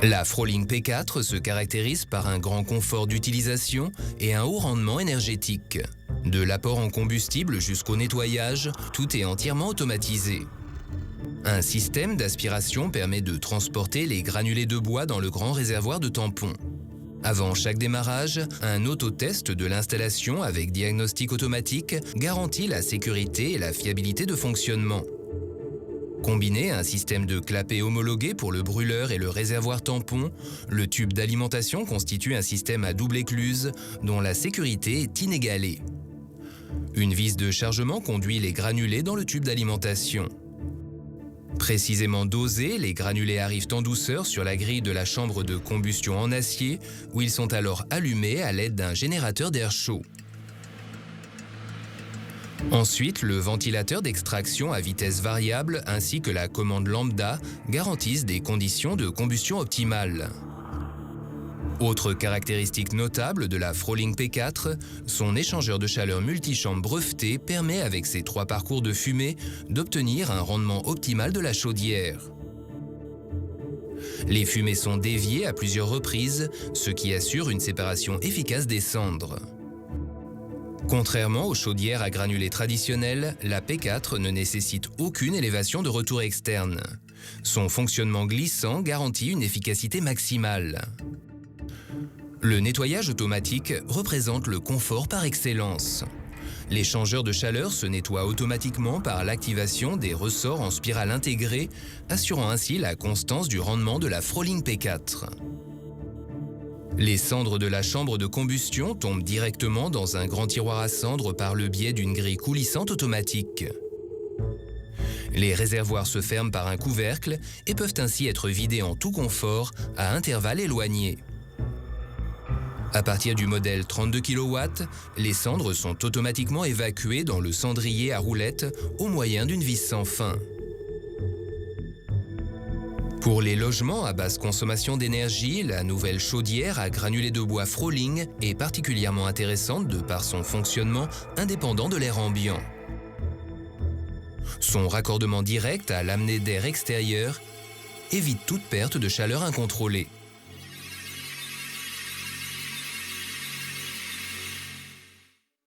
La Froling P4 se caractérise par un grand confort d'utilisation et un haut rendement énergétique. De l'apport en combustible jusqu'au nettoyage, tout est entièrement automatisé. Un système d'aspiration permet de transporter les granulés de bois dans le grand réservoir de tampons. Avant chaque démarrage, un autotest de l'installation avec diagnostic automatique garantit la sécurité et la fiabilité de fonctionnement. Combiné à un système de clapet homologué pour le brûleur et le réservoir tampon, le tube d'alimentation constitue un système à double écluse dont la sécurité est inégalée. Une vis de chargement conduit les granulés dans le tube d'alimentation. Précisément dosés, les granulés arrivent en douceur sur la grille de la chambre de combustion en acier, où ils sont alors allumés à l'aide d'un générateur d'air chaud. Ensuite, le ventilateur d'extraction à vitesse variable ainsi que la commande lambda garantissent des conditions de combustion optimales. Autre caractéristique notable de la Froling P4, son échangeur de chaleur multichambre breveté permet avec ses 3 parcours de fumée d'obtenir un rendement optimal de la chaudière. Les fumées sont déviées à plusieurs reprises, ce qui assure une séparation efficace des cendres. Contrairement aux chaudières à granulés traditionnelles, la P4 ne nécessite aucune élévation de retour externe. Son fonctionnement glissant garantit une efficacité maximale. Le nettoyage automatique représente le confort par excellence. L'échangeur de chaleur se nettoie automatiquement par l'activation des ressorts en spirale intégrée, assurant ainsi la constance du rendement de la Froling P4. Les cendres de la chambre de combustion tombent directement dans un grand tiroir à cendres par le biais d'une grille coulissante automatique. Les réservoirs se ferment par un couvercle et peuvent ainsi être vidés en tout confort à intervalles éloignés. À partir du modèle 32 kW, les cendres sont automatiquement évacuées dans le cendrier à roulettes au moyen d'une vis sans fin. Pour les logements à basse consommation d'énergie, la nouvelle chaudière à granulés de bois Froling est particulièrement intéressante de par son fonctionnement indépendant de l'air ambiant. Son raccordement direct à l'amener d'air extérieur évite toute perte de chaleur incontrôlée.